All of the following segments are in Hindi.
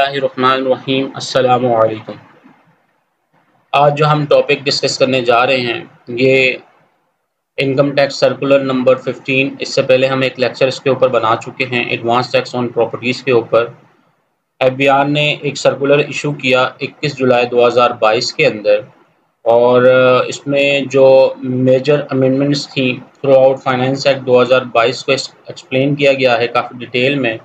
बिस्मिल्लाहिर्रहमानिर्रहीम। अस्सलामु अलैकुम। आज जो हम टॉपिक डिस्कस करने जा रहे हैं ये इनकम टैक्स सर्कुलर नंबर 15। इससे पहले हम एक लेक्चर इसके ऊपर बना चुके हैं एडवांस टैक्स ऑन प्रॉपर्टीज़ के ऊपर। एफबीआर ने एक सर्कुलर इशू किया 21 जुलाई 2022 के अंदर, और इसमें जो मेजर अमेंडमेंट्स थी थ्रू आउट फाइनेंस एक्ट 2022 को एक्सप्लेन किया गया है काफ़ी डिटेल में,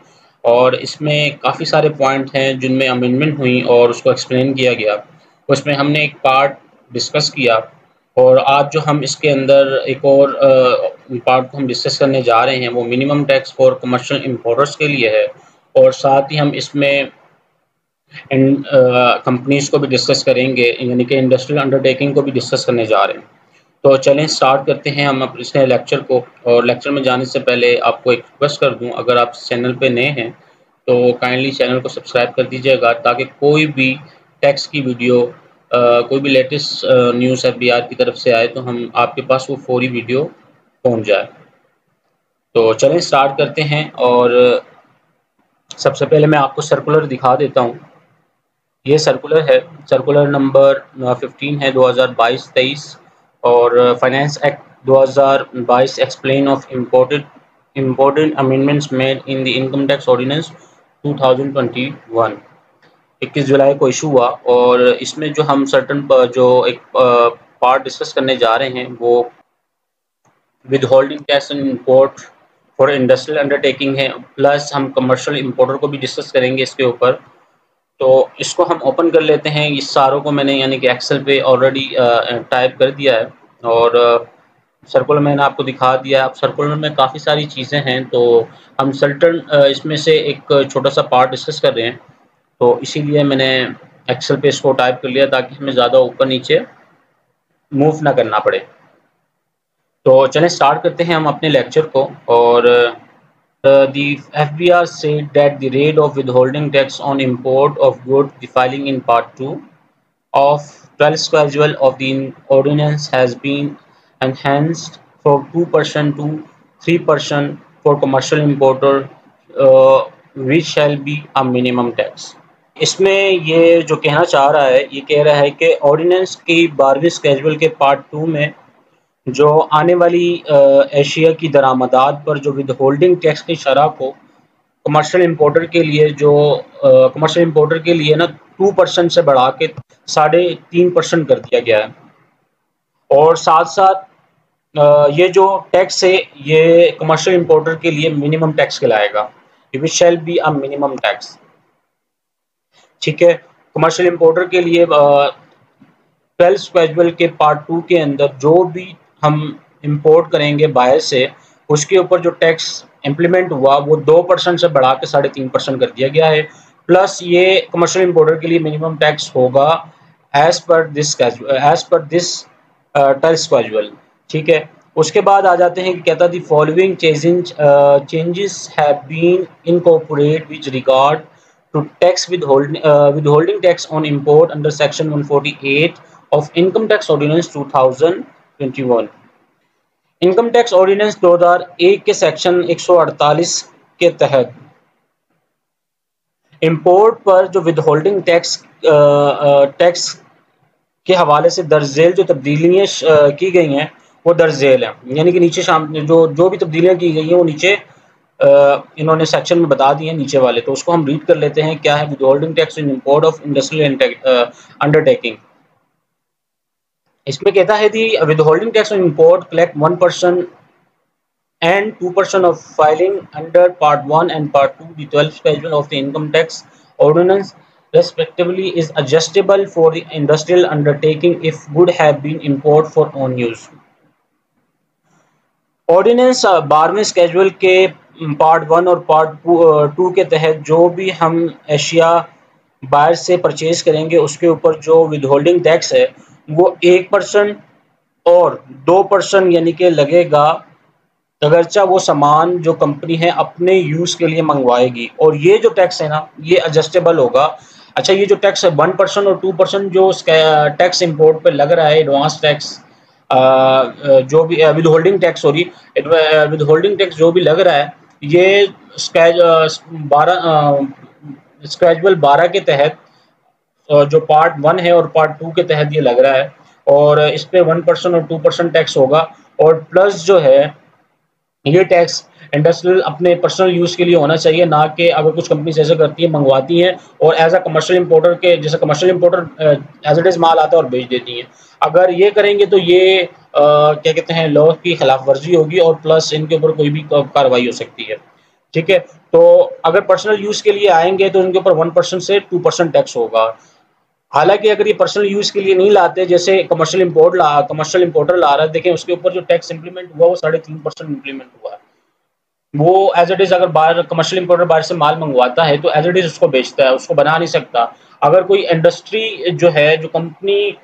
और इसमें काफ़ी सारे पॉइंट हैं जिनमें अमेंडमेंट हुई और उसको एक्सप्लेन किया गया। उसमें हमने एक पार्ट डिस्कस किया, और आज जो हम इसके अंदर एक और पार्ट को हम डिस्कस करने जा रहे हैं वो minimum tax for commercial importers के लिए है, और साथ ही हम इसमें कंपनीज़ को भी डिस्कस करेंगे, यानी कि इंडस्ट्रियल अंडरटेकिंग को भी डिस्कस करने जा रहे हैं। तो चलें स्टार्ट करते हैं हम अपने लेक्चर को। और लेक्चर में जाने से पहले आपको एक रिक्वेस्ट कर दूं, अगर आप चैनल पे नए हैं तो काइंडली चैनल को सब्सक्राइब कर दीजिएगा, ताकि कोई भी टैक्स की वीडियो, कोई भी लेटेस्ट न्यूज़ एफबीआर की तरफ से आए तो हम आपके पास वो फौरी वीडियो पहुँच जाए। तो चलें स्टार्ट करते हैं, और सबसे पहले मैं आपको सर्कुलर दिखा देता हूँ। ये सर्कुलर है, सर्कुलर नंबर 15 है 2022-23, और finance act 2022 explain of important amendments made in the income tax ordinance 2021 21 जुलाई को इशू हुआ। और इसमें जो हम सर्टन जो एक पार्ट डिस्कस करने जा रहे हैं वो with holding tax and import for industrial undertaking है, प्लस हम कमर्शियल इम्पोर्टर को भी डिस्कस करेंगे इसके ऊपर। तो इसको हम ओपन कर लेते हैं। इस सारों को मैंने यानी कि एक्सेल पे ऑलरेडी टाइप कर दिया है, और सर्कुलर मैंने आपको दिखा दिया है। अब सर्कुलर में काफ़ी सारी चीज़ें हैं, तो हम सर्टन इसमें से एक छोटा सा पार्ट डिस्कस कर रहे हैं, तो इसीलिए मैंने एक्सेल पे इसको टाइप कर लिया ताकि हमें ज़्यादा ऊपर नीचे मूव ना करना पड़े। तो चलें स्टार्ट करते हैं हम अपने लेक्चर को। और the FBR said that the rate of withholding tax on import of goods, the filing in Part 2 of 12th schedule of the ordinance has been enhanced from 2% to 3% for commercial importer, which shall be a minimum tax. इसमें ये जो कहना चाह रहा है, ये कह रहा है कि ऑर्डिनेंस की 12वीं स्केड्यूल के पार्ट 2 में जो आने वाली एशिया की दरामदात पर जो विद होल्डिंग टैक्स की शरह को कमर्शियल इंपोर्टर के लिए ना 2% से बढ़ा के 3.5% कर दिया गया है। और साथ साथ ये जो टैक्स है ये कमर्शियल इंपोर्टर के लिए मिनिमम टैक्स कहलाएगा, which shall be a minimum tax. ठीक है, कमर्शियल इंपोर्टर के लिए 12th स्केड्यूल के पार्ट 2 के अंदर जो भी हम इंपोर्ट करेंगे बाहर से, उसके ऊपर जो टैक्स इम्प्लीमेंट हुआ वो 2% से बढ़ा के 3.5% कर दिया गया है। प्लस ये कमर्शियल इंपोर्टर के लिए मिनिमम टैक्स होगा as per this 12th schedule. ठीक है, उसके बाद आ जाते हैं कि कहता the following changes have been incorporate with regard to tax withholding tax on import under section 148 of income tax ordinance 2021। Income tax ordinance 2001 के सेक्शन 148 के तहत इंपोर्ट पर जो विदहोल्डिंग टैक्स के हवाले से दर्जेल जो तब्दीलियाँ की गई हैं वो दर्जेल हैं, यानी कि नीचे जो भी तब्दीलियाँ की गई हैं वो नीचे इन्होंने सेक्शन में बता दिए नीचे वाले। तो उसको हम रीड कर लेते हैं। क्या है withholding tax in import of industrial undertaking. इसमें कहता है the withholding tax in import collect 1% and 2% of filing under Part 1 and Part 2 the 12th schedule of the income tax ordinance respectively is adjustable for the industrial undertaking if good have been imported for own use। Ordinance 12वें स्केड्यूल के पार्ट 1 और पार्ट 2 के तहत जो भी हम एशिया बाहर से परचेज करेंगे उसके ऊपर जो विदहोल्डिंग टैक्स है वो 1% और 2% यानी कि लगेगा, अगरचा वो सामान जो कंपनी है अपने यूज़ के लिए मंगवाएगी। और ये जो टैक्स है ना ये एडजस्टेबल होगा। अच्छा, ये जो टैक्स है 1% और 2% जो टैक्स इंपोर्ट पे लग रहा है, एडवांस टैक्स जो भी विदहोल्डिंग टैक्स विदहोल्डिंग टैक्स जो भी लग रहा है, ये स्केड्यूल 12 के तहत जो पार्ट 1 है और पार्ट 2 के तहत ये लग रहा है, और इस पे 1% और 2% टैक्स होगा। और प्लस जो है ये टैक्स इंडस्ट्रियल अपने पर्सनल यूज़ के लिए होना चाहिए, ना कि अगर कुछ कंपनीज ऐसा करती है, मंगवाती हैं और एज अ कमर्शियल इंपोर्टर के, जैसे commercial importer as it is माल आता है और बेच देती हैं। अगर ये करेंगे तो ये क्या कहते हैं, लॉ की खिलाफ वर्जी होगी और प्लस इनके ऊपर कोई भी कार्रवाई हो सकती है। ठीक है, तो अगर पर्सनल यूज़ के लिए आएंगे तो इनके ऊपर 1% से 2% टैक्स होगा। हालांकि अगर ये पर्सनल यूज़ के लिए नहीं लाते, जैसे कमर्शियल इंपोर्टर ला रहा है, देखें उसके ऊपर जो टैक्स इंप्लीमेंट हुआ वो 3.5% इंप्लीमेंट हुआ है। वो एज इट इज़ अगर बाहर कमर्शियल इंपोर्टर बाहर से माल मंगवाता है तो एज इट इज़ उसको बेचता है, उसको बना नहीं सकता। अगर कोई इंडस्ट्री जो है, जो कंपनी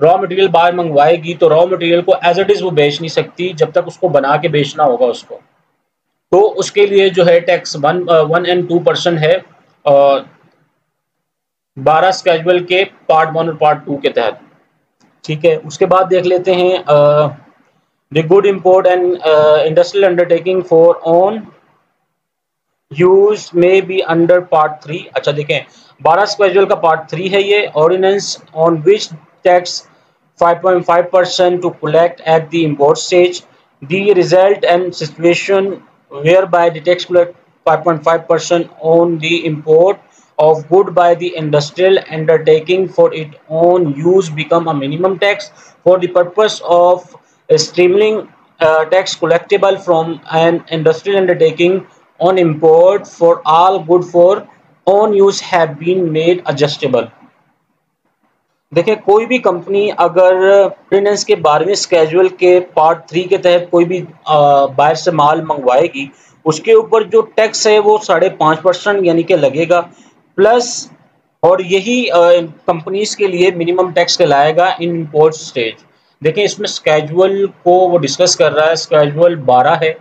रॉ मटेरियल बाहर मंगवाएगी तो रॉ मटेरियल को एज इट इज़ वो बेच नहीं सकती जब तक उसको बना के बेचना होगा उसको। तो उसके लिए जो है टैक्स 1 and 2% है 12 स्केड्यूल के पार्ट 1 और पार्ट 2 के तहत। ठीक है, उसके बाद देख लेते हैं the good import and industrial undertaking for on use में बी अंडर पार्ट 3। अच्छा देखें, 12 स्केड्यूल का पार्ट 3 है ये, ordinance on which tax 5.5% to collect at the import stage. The result and situation whereby the tax collect 5.5% on the import of good by the industrial undertaking for its own use become a minimum tax for the purpose of streamlining tax collectible from an industrial undertaking on import for all good for own use have been made adjustable। देखिए, कोई भी कंपनी अगर ऑर्डिनेंस के 12वें स्केड्यूल के पार्ट 3 के तहत कोई भी बाहर से माल मंगवाएगी, उसके ऊपर जो टैक्स है वो 5.5% यानी कि लगेगा प्लस, और यही कंपनीज के लिए मिनिमम टैक्स कहलाएगा इन इम्पोर्ट स्टेज। देखिए, इसमें स्केड्यूल को वो डिस्कस कर रहा है, स्केड्यूल 12 है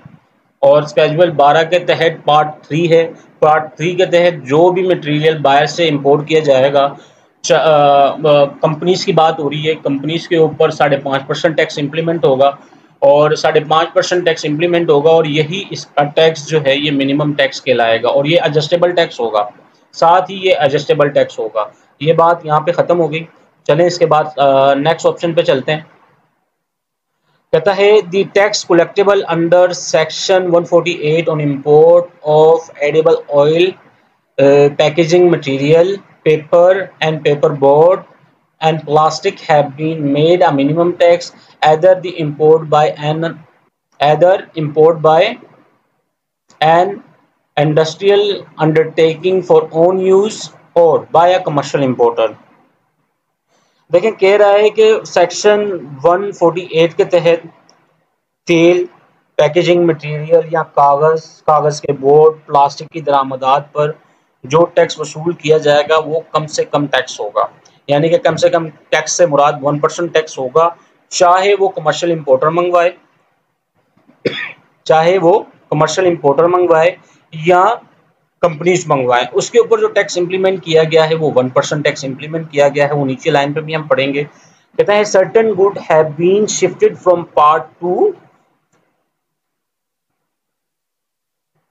और स्केड्यूल 12 के तहत पार्ट 3 है। पार्ट 3 के तहत जो भी मटेरियल बाहर से इंपोर्ट किया जाएगा, कंपनीज की बात हो रही है, कंपनीज के ऊपर 5.5% टैक्स इंप्लीमेंट होगा और 5.5% टैक्स इंप्लीमेंट होगा, और यही इसका टैक्स जो है ये मिनिमम टैक्स कहलाएगा और ये एडजस्टेबल टैक्स होगा। साथ ही ये एडजस्टेबल टैक्स होगा। ये बात यहाँ पे ख़त्म हो गई। चलें इसके बाद नेक्स्ट ऑप्शन पे चलते हैं। कहता है the tax collectable under section 148 on import of edible oil, packaging material, paper and paperboard and plastic have been made a minimum tax either import by an industrial undertaking for own use or by a commercial importer। देखें, कह रहा है कि सेक्शन 148 के तहत तेल, पैकेजिंग मटेरियल या कागज़ के बोर्ड, प्लास्टिक की दरामदात पर जो टैक्स वसूल किया जाएगा वो कम से कम टैक्स होगा। यानी कि कम से कम टैक्स से मुराद 1% टैक्स होगा, चाहे वो कमर्शियल इंपोर्टर मंगवाए या कंपनीज मंगवाएं। उसके ऊपर जो टैक्स इंप्लीमेंट किया गया है वो 1% टैक्स इंप्लीमेंट किया गया है, वो नीचे लाइन पे भी हम पढ़ेंगे। कहता है certain good have been shifted from part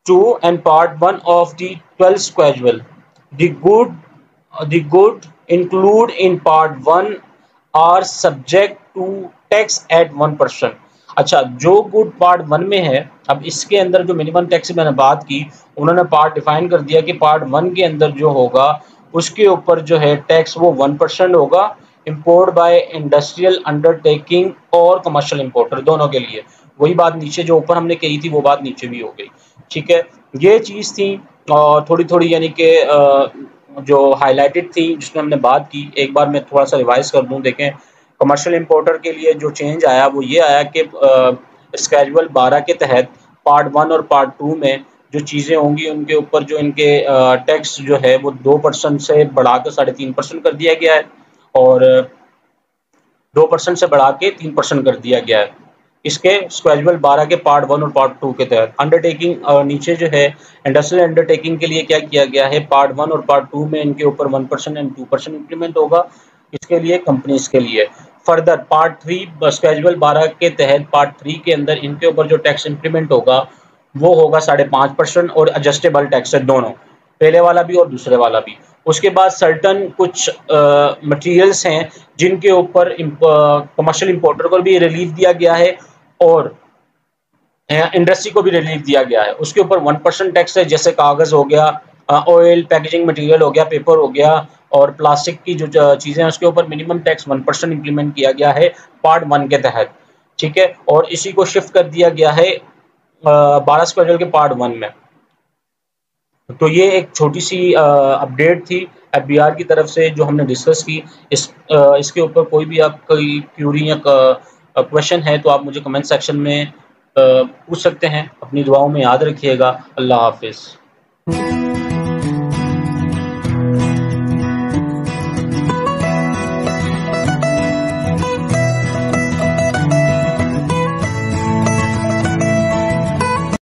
2 and part 1 of the 12th schedule. The good include in part 1 are subject to tax at 1%। अच्छा, जो गुड पार्ट 1 में है, अब इसके अंदर जो मिनिमम टैक्स की मैंने बात की, उन्होंने पार्ट डिफाइन कर दिया कि पार्ट 1 के अंदर जो होगा उसके ऊपर जो है टैक्स वो 1% होगा, इम्पोर्ट बाय इंडस्ट्रियल अंडरटेकिंग और कमर्शियल इंपोर्टर दोनों के लिए। वही बात नीचे जो ऊपर हमने कही थी वो बात नीचे भी हो गई। ठीक है, ये चीज़ थी और थोड़ी यानी कि जो हाईलाइटेड थी जिसमें हमने बात की। एक बार मैं थोड़ा सा रिवाइज कर दूं। देखें, कमर्शियल इंपोर्टर के लिए जो चेंज आया वो ये आया कि स्केड्यूल 12 के तहत पार्ट 1 और पार्ट 2 में जो चीज़ें होंगी उनके ऊपर जो इनके टैक्स जो है वो 2% से बढ़ाकर 3.5% कर दिया गया है और 2% से बढ़ा के 3% कर दिया गया है इसके स्केड्यूल 12 के पार्ट 1 और पार्ट 2 के तहत। अंडरटेकिंग नीचे जो है इंडस्ट्रियल अंडरटेकिंग के लिए क्या किया गया है, पार्ट 1 और पार्ट 2 में इनके ऊपर 1% एंड 2% इंप्लीमेंट होगा इसके लिए कंपनीज के लिए। फर्दर पार्ट 3 स्केड्यूल 12 के तहत पार्ट 3 के अंदर इनके ऊपर जो टैक्स इंप्लीमेंट होगा वो होगा 5.5% और एडजस्टेबल टैक्स है दोनों। पहले वाला भी और दूसरे वाला भी। उसके बाद सर्टन कुछ मटेरियल्स हैं जिनके ऊपर कमर्शियल इंपोर्टर को भी रिलीफ दिया गया है और इंडस्ट्री को भी रिलीफ दिया गया है। उसके ऊपर 1% टैक्स है, जैसे कागज़ हो गया, ऑयल, पैकेजिंग मटेरियल हो गया, पेपर हो गया और प्लास्टिक की जो चीज़ें हैं उसके ऊपर मिनिमम टैक्स 1% इम्प्लीमेंट किया गया है पार्ट 1 के तहत, ठीक है। और इसी को शिफ्ट कर दिया गया है 12 स्क्वाड्रल के पार्ट 1 में। तो ये एक छोटी-सी अपडेट थी एफबीआर की तरफ से जो हमने डिस्कस की। इसके ऊपर कोई भी आपकी क्यूरी या क्वेश्चन है तो आप मुझे कमेंट सेक्शन में पूछ सकते हैं। अपनी दुआओं में याद रखिएगा। अल्लाह हाफ़िज़।